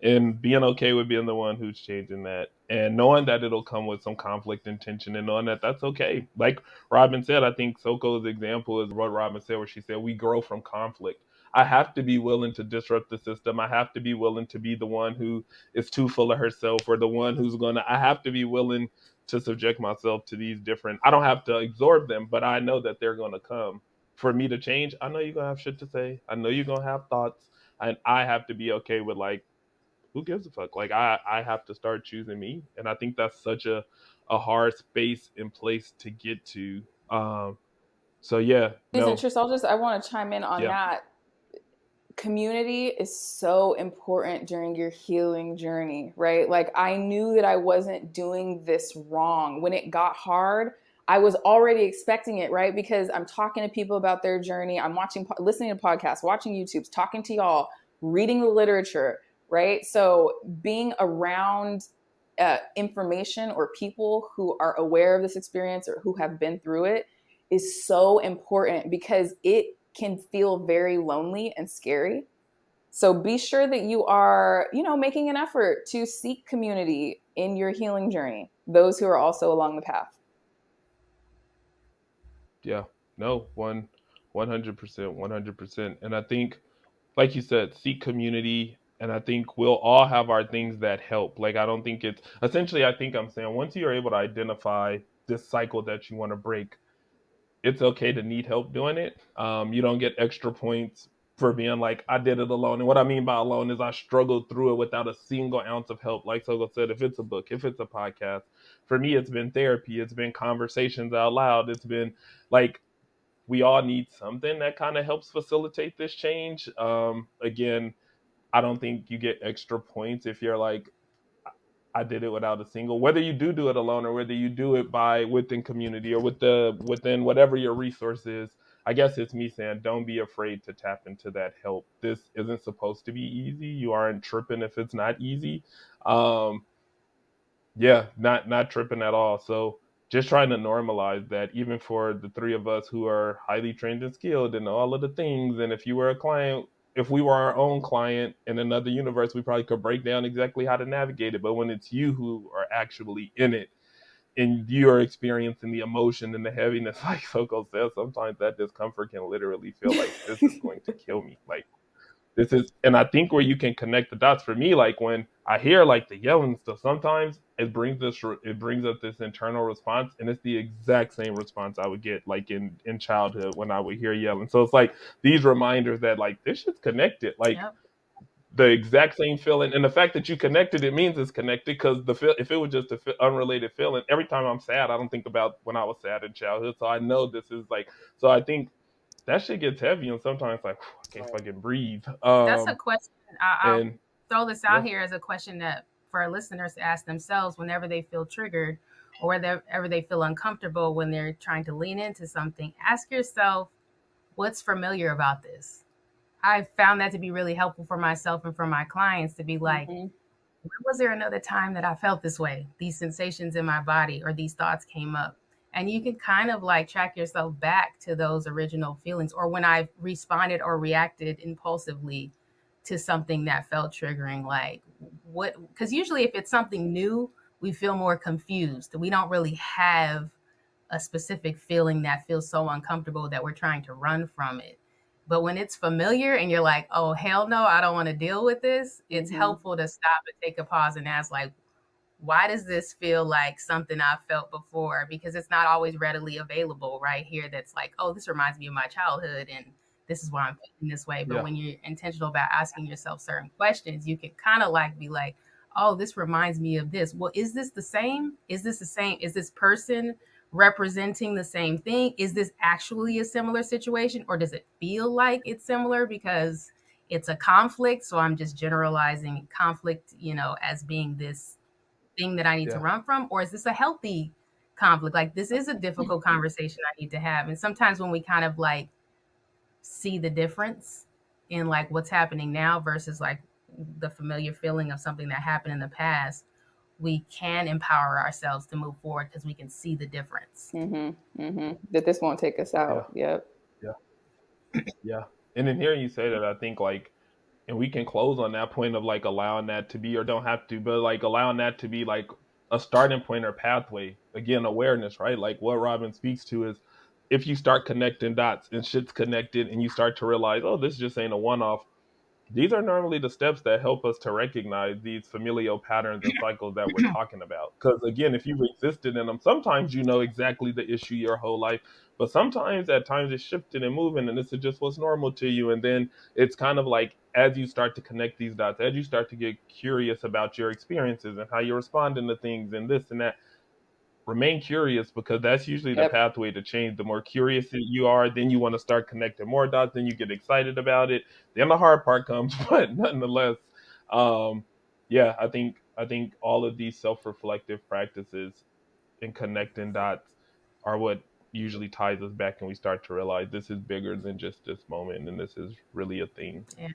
And being okay with being the one who's changing that, and knowing that it'll come with some conflict and tension, and knowing that that's okay. Like Robin said, I think Soko's example is what Robin said, where she said, we grow from conflict. I have to be willing to disrupt the system. I have to be willing to be the one who is too full of herself, or the one who's I have to be willing to subject myself to these different, I don't have to absorb them, but I know that they're going to come. For me to change, I know you're going to have shit to say. I know you're going to have thoughts, and I have to be okay with like, who gives a fuck? Like I have to start choosing me. And I think that's such a hard space and place to get to. So yeah. No. I want to chime in on that. Community is so important during your healing journey, right? Like I knew that I wasn't doing this wrong. When it got hard, I was already expecting it, right? Because I'm talking to people about their journey. I'm listening to podcasts, watching YouTubes, talking to y'all, reading the literature, right? So being around information or people who are aware of this experience or who have been through it is so important, because it can feel very lonely and scary. So be sure that you are, making an effort to seek community in your healing journey, those who are also along the path. Yeah, no, 100%. And I think, like you said, seek community. And I think we'll all have our things that help. Like, I don't think it's essentially, I think I'm saying, once you're able to identify this cycle that you want to break, it's okay to need help doing it. You don't get extra points for being like, I did it alone. And what I mean by alone is I struggled through it without a single ounce of help. Like Sogo said, if it's a book, if it's a podcast, for me, it's been therapy. It's been conversations out loud. It's been like, we all need something that kind of helps facilitate this change. Again, I don't think you get extra points if you're like, I did it without a single, whether you do it alone or whether you do it within community or within whatever your resource is. I guess it's me saying, don't be afraid to tap into that help. This isn't supposed to be easy. You aren't tripping if it's not easy. Yeah, not tripping at all. So just trying to normalize that, even for the three of us who are highly trained and skilled in all of the things. And if you were a client, if we were our own client in another universe, we probably could break down exactly how to navigate it. But when it's you who are actually in it and you're experiencing the emotion and the heaviness, like Soko says, sometimes that discomfort can literally feel like this is going to kill me. Like, this is, and I think where you can connect the dots for me, like when I hear like the yelling stuff, sometimes it brings up this internal response, and it's the exact same response I would get like in childhood when I would hear yelling. So it's like these reminders that like this shit's connected, like Yep. the exact same feeling, and the fact that you connected it means it's connected, because if it was just a unrelated feeling, every time I'm sad, I don't think about when I was sad in childhood, so I know this is like, so I think that shit gets heavy, and sometimes like I can't fucking breathe. That's a question. I'll And throw this out yeah, here as a question that for our listeners to ask themselves whenever they feel triggered or whenever they feel uncomfortable when they're trying to lean into something. Ask yourself, what's familiar about this? I found that to be really helpful for myself and for my clients to be like, Mm-hmm. when was there another time that I felt this way? These sensations in my body or these thoughts came up. And you can kind of like track yourself back to those original feelings, or when I responded or reacted impulsively to something that felt triggering. Like, what? Because usually, if it's something new, we feel more confused. We don't really have a specific feeling that feels so uncomfortable that we're trying to run from it. But when it's familiar and you're like, oh, hell no, I don't want to deal with this, it's Mm-hmm. helpful to stop and take a pause and ask, like, why does this feel like something I've felt before? Because it's not always readily available right here. That's like, oh, this reminds me of my childhood and this is why I'm feeling this way. But yeah, when you're intentional about asking yourself certain questions, you can kind of like be like, oh, this reminds me of this. Well, is this the same? Is this the same? Is this person representing the same thing? Is this actually a similar situation? Or does it feel like it's similar because it's a conflict? So I'm just generalizing conflict, as being this thing that I need to yeah, run from? Or is this a healthy conflict? Like, this is a difficult conversation I need to have. And sometimes when we kind of like see the difference in like what's happening now versus like the familiar feeling of something that happened in the past, we can empower ourselves to move forward because we can see the difference. Mm-hmm. Mm-hmm. That this won't take us yeah, out. Yep. yeah, yeah. And in hearing you say that, I think like, and we can close on that point of like allowing that to be, or don't have to, but like allowing that to be like a starting point or pathway. Again, awareness, right? Like what Robin speaks to is, if you start connecting dots and shit's connected and you start to realize, oh, this just ain't a one-off. These are normally the steps that help us to recognize these familial patterns and cycles that we're talking about. Because again, if you've existed in them, sometimes you know exactly the issue your whole life, but sometimes at times it's shifting and moving, and this is just what's normal to you. And then it's kind of like, as you start to connect these dots, as you start to get curious about your experiences and how you're responding to things and this and that, remain curious, because that's usually the Yep. pathway to change. The more curious you are, then you want to start connecting more dots, then you get excited about it, then the hard part comes. But nonetheless, um yeah, I think all of these self-reflective practices and connecting dots are what usually ties us back, and we start to realize this is bigger than just this moment, and this is really a thing. Yeah.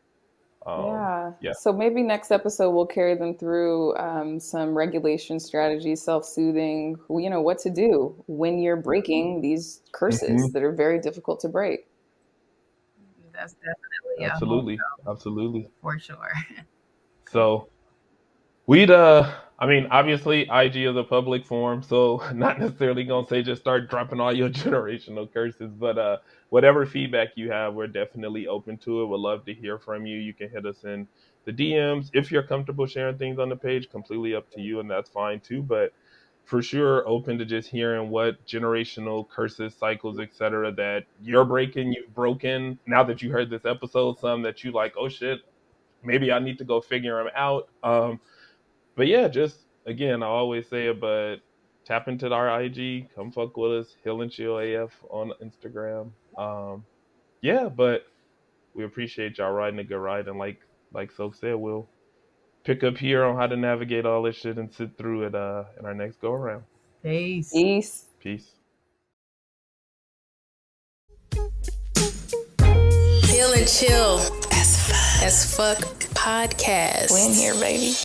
Yeah. Yeah. So maybe next episode we'll carry them through some regulation strategies, self-soothing, what to do when you're breaking these curses Hmm. that are very difficult to break. That's definitely a whole Absolutely, absolutely. for sure. Cool. So we'd I mean, obviously IG is a public forum, so not necessarily gonna say just start dropping all your generational curses, but whatever feedback you have, we're definitely open to it. We'd love to hear from you. You can hit us in the DMs. If you're comfortable sharing things on the page, completely up to you, and that's fine too. But for sure, open to just hearing what generational curses, cycles, etc. that you're breaking, you've broken. Now that you heard this episode, some that you like, oh shit, maybe I need to go figure them out. But yeah, just again, I always say it, but tap into our IG, come fuck with us, Hill and Chill AF on Instagram. Yeah, but we appreciate y'all riding a good ride, and like Soak said, we'll pick up here on how to navigate all this shit and sit through it in our next go around. Peace. Peace. Peace. Hill and Chill as fuck podcast. We in here, baby.